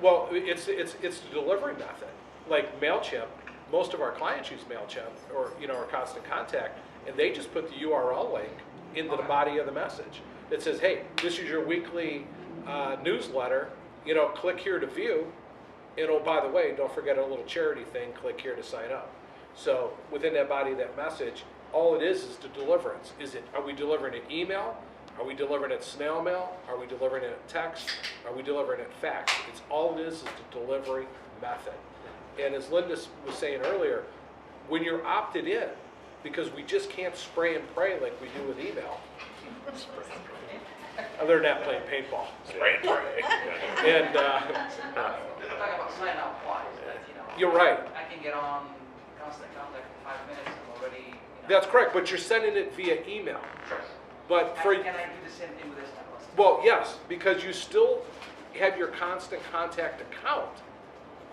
Well, it's the delivery method. Like MailChimp, most of our clients use MailChimp or our Constant Contact, and they just put the URL link into the body of the message. It says, hey, this is your weekly newsletter. Click here to view. And oh, by the way, don't forget a little charity thing. Click here to sign up. So within that body of that message, all it is the deliverance. Are we delivering an email? Are we delivering it snail mail? Are we delivering it text? Are we delivering it fax? It's all it is the delivery method. And as Linda was saying earlier, when you're opted in, because we just can't spray and pray like we do with email. Other than that, playing paintball. Spray and pray. And talking about sign up wise, you're right. I can get on Constant Contact in 5 minutes and already. That's correct, but you're sending it via email. Sure. But Can I do the same thing with this template? Well, yes, because you still have your Constant Contact account,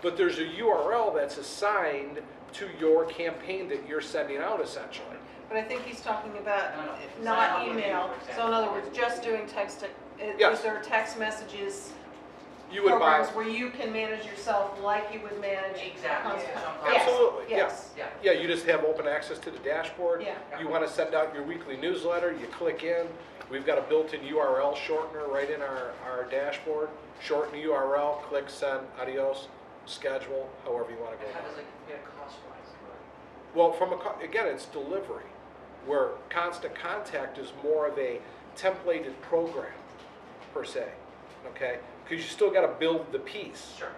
but there's a URL that's assigned to your campaign that you're sending out, essentially. But I think he's talking about No. not email. So in other words, just doing text. Yes. Is there text messages You would buy. programs where you can manage yourself like you would manage? Exactly. Yes. Absolutely, Yes. Yeah. Yeah, you just have open access to the dashboard. Yeah. You want to send out your weekly newsletter, you click in. We've got a built-in URL shortener right in our dashboard. Shorten the URL, click send, adios, schedule, however you want to go And how about does it. it get cost-wise? Well, again, it's delivery, where Constant Contact is more of a templated program, per se, okay? Because you still got to build the piece, Sure.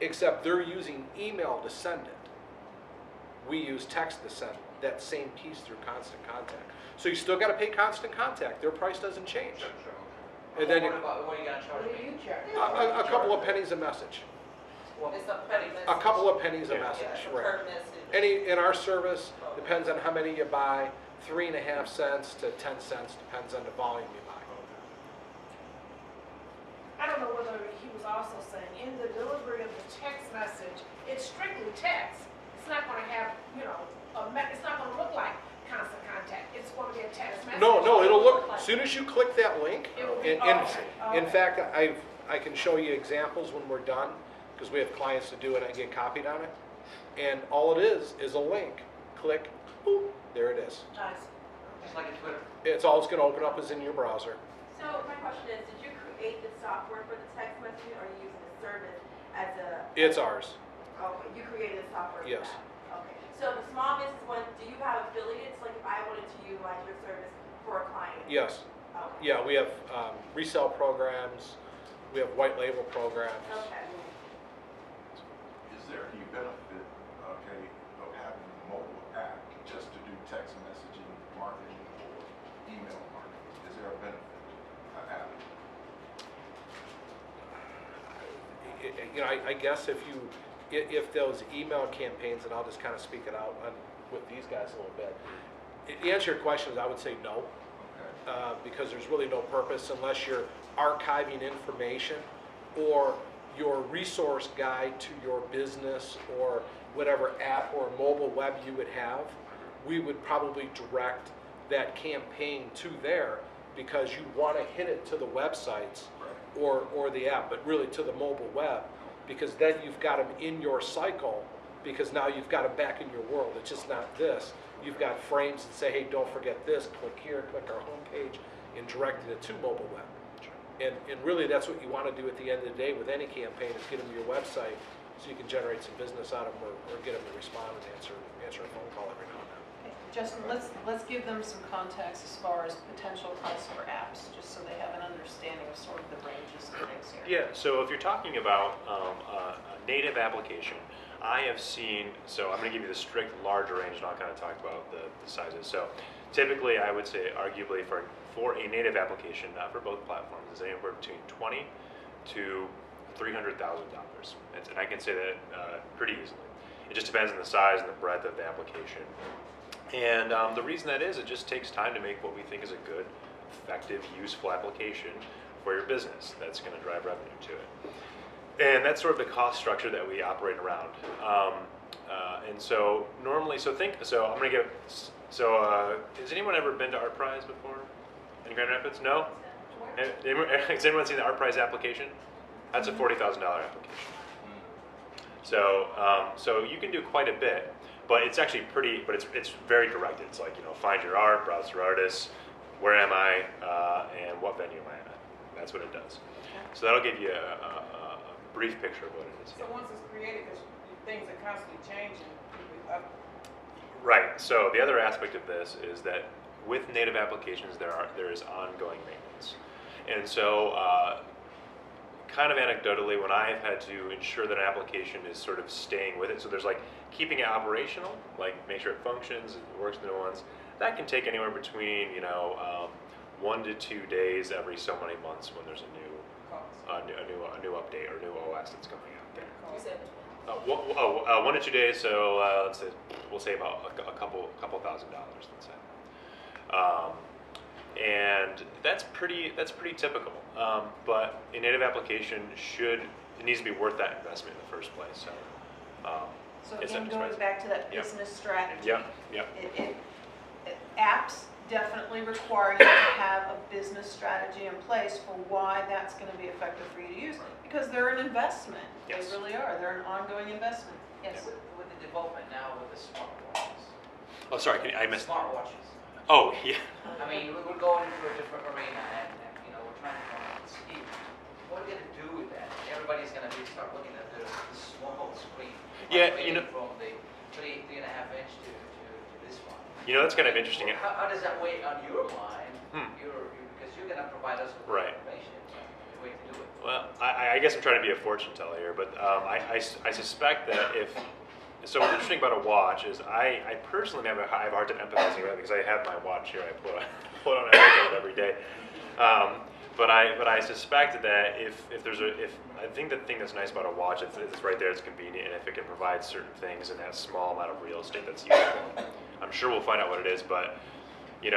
except they're using email to send it. We use text to send that same piece through Constant Contact. So you still got to pay Constant Contact. Their price doesn't change. And then What are you gonna charge What do me? you charge? a couple of pennies a message. Well, It's a penny message. A couple of pennies a Yeah. message, Yeah, right? per message. In our service, depends on how many you buy, 3.5 cents to 10 cents, depends on the volume you buy. I don't know whether he was also saying in the delivery of the text message, it's strictly text. It's not going to have, it's not going to look like Constant Contact. It's going to be a text message. No, it'll look, as soon as you click that link, It will be, in fact, I can show you examples when we're done, because we have clients to do it, I get copied on it. And all it is a link. Click, boop, there it is. Nice. just like a Twitter. It's all it's going to open up is in your browser. So my question is, did you create the software for the text messaging, or are you using the service as a? It's ours. Okay, you created the software for Yes. that. Okay. So the small business one, do you have affiliates? Like if I wanted to utilize your service for a client? Yes. Okay. Yeah, we have resale programs. We have white label programs. Okay. Is there any benefit, okay, of having a mobile app just to do text messaging marketing or email marketing? Is there a benefit of having it? I guess if those email campaigns, and I'll just kind of speak it out with these guys a little bit. The answer to your question is I would say no, Okay. because there's really no purpose unless you're archiving information or your resource guide to your business or whatever app or mobile web you would have. We would probably direct that campaign to there because you want to hit it to the websites or the app, but really to the mobile web, because then you've got them in your cycle, because now you've got them back in your world. It's just not this. You've got frames that say, hey, don't forget this, click here, click our homepage, and directed it to mobile web. And really that's what you want to do at the end of the day with any campaign is get them to your website so you can generate some business out of them or get them to respond and answer a phone call every now and then. Okay, Justin, let's give them some context as far as potential price for apps, just so they have an understanding of sort of the ranges of things here. Yeah, so if you're talking about a native application, I have seen, so I'm going to give you the strict larger range and I'll kind of talk about the sizes. So typically I would say arguably for a native application, for both platforms, is anywhere between $20,000 to $300,000. And I can say that pretty easily. It just depends on the size and the breadth of the application. And the reason that is, it just takes time to make what we think is a good, effective, useful application for your business that's going to drive revenue to it. And that's sort of the cost structure that we operate around. And so normally, I'm going to give, has anyone ever been to Art Prize before? In Grand Rapids? No? Has anyone seen the Art Prize application? That's a $40,000 application. So you can do quite a bit, but it's actually pretty. But it's very directed. It's like, find your art, browse through artists, where am I, and what venue am I at. That's what it does. So that'll give you a brief picture of what it is. So once it's created, because things are constantly changing. Right. So the other aspect of this is that with native applications, there is ongoing maintenance, and so kind of anecdotally, when I've had to ensure that an application is sort of staying with it, so there's like keeping it operational, like make sure it functions, it works with the new ones. That can take anywhere between 1 to 2 days every so many months when there's a new update or new OS that's coming out there. You said 1 to 2 days, so let's say, we'll say about a couple $1,000, let's say. And that's pretty typical. But a native application it needs to be worth that investment in the first place. So it's again, not going expensive. back to that Yep. business strategy. Yep. Apps definitely require you to have a business strategy in place for why that's going to be effective for you to use, because they're an investment. Yes. They really are. They're an ongoing investment. Yes. With the development now with the smartwatches. Oh, sorry, I missed. Smartwatches. Oh, yeah. I mean, we're going into a different arena, and we're trying to see what we're gonna do with that. Everybody's gonna start looking at the small screen. Yeah, From the 3.5 inch to this one. That's kind of interesting. How does that weigh on your mind? Because you're gonna provide us with Right. information, the way to do it. Well, I guess I'm trying to be a fortune teller here, but I suspect that so what's interesting about a watch is I personally have a hard time empathizing with it because I have my watch here. I put on every day. But I suspect that if I think the thing that's nice about a watch is it's right there, it's convenient, and if it can provide certain things in that small amount of real estate that's useful. I'm sure we'll find out what it is, but in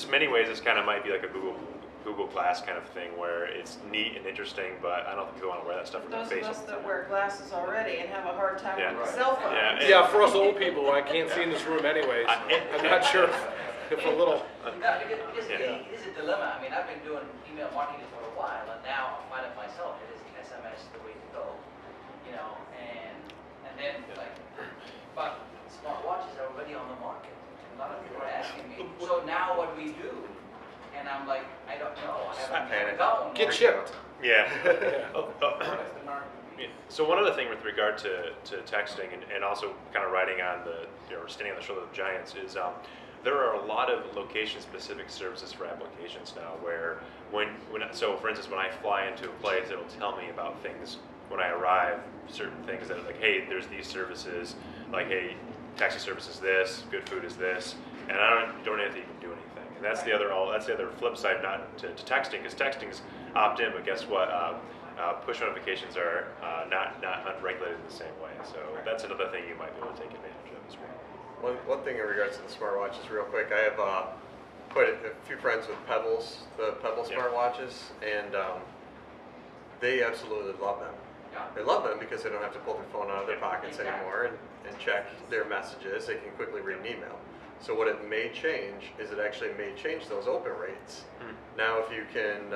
many ways this kind of might be like a Google Glass kind of thing where it's neat and interesting, but I don't think people want to wear that stuff in their Those face. of us that wear glasses already and have a hard time Yeah. with a cell phone. Yeah, for us old people, I can't see in this room anyways. I'm not sure if a little. Yeah, because Yeah. it is a dilemma. I mean, I've been doing email marketing for a while, and now I'm finding myself it is SMS the way to go, and then but smartwatches are already on the market. A lot of people are asking me, so now what do we do? And I'm like, I don't know. I haven't got one. Get chipped. Yeah. Yeah. Yeah. So one other thing with regard to texting and also kind of riding on standing on the shoulder of the giants is there are a lot of location-specific services for applications now where so for instance, when I fly into a place, it'll tell me about things when I arrive, certain things that are like, hey, there's these services, like, hey, taxi service is this, good food is this, and I don't have to even do anything. And that's the other flip side, not to texting, because texting's opt-in, but guess what? Push notifications are not regulated in the same way. So that's another thing you might be able to take advantage of as well. One thing in regards to the smartwatches, real quick, I have quite a few friends with the Pebble Yeah. smartwatches, and they absolutely love them. Yeah. They love them because they don't have to pull their phone out of their pockets Exactly. anymore and check their messages. They can quickly read an email. So what it may change is it actually may change those open rates. Now if you can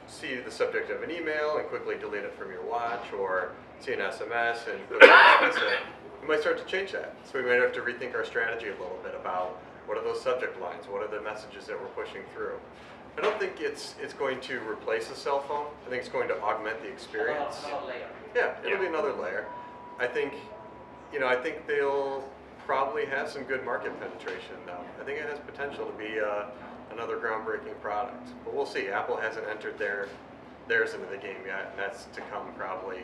see the subject of an email and quickly delete it from your watch, or see an SMS and quickly dismiss it, we might start to change that. So we might have to rethink our strategy a little bit about what are those subject lines, what are the messages that we're pushing through. I don't think it's going to replace a cell phone. I think it's going to augment the experience. Another layer. Yeah, it'll be another layer. I think they'll probably have some good market penetration though. I think it has potential to be another groundbreaking product. But we'll see. Apple hasn't entered theirs into the game yet, and that's to come probably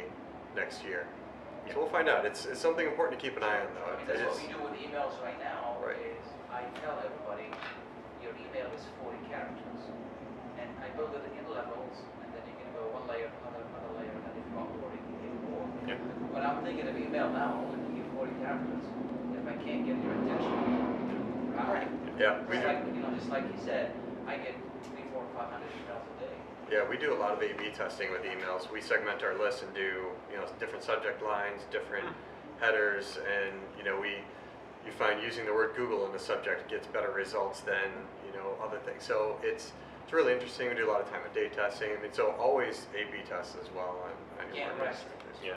next year. So we'll find out. It's something important to keep an eye on though. I mean, that's what we do with emails right now. Right. Is I tell everybody your email is 40 characters, and I build it in levels, and then you can go one layer, another layer, and then if you want more, you can get more. Yeah. When I'm thinking of email now, I'm only give 40 characters. If I can't get your attention, Right. Yeah, we Just do. like, just like you said, I get 300, 400, 500 emails a day. Yeah, we do a lot of A/B testing with emails. We segment our list and do different subject lines, different headers, and you find using the word Google in the subject gets better results than other things. So it's It's really interesting. We do a lot of time and day testing. I mean, so always A/B tests as well on any Can't of our rest. research.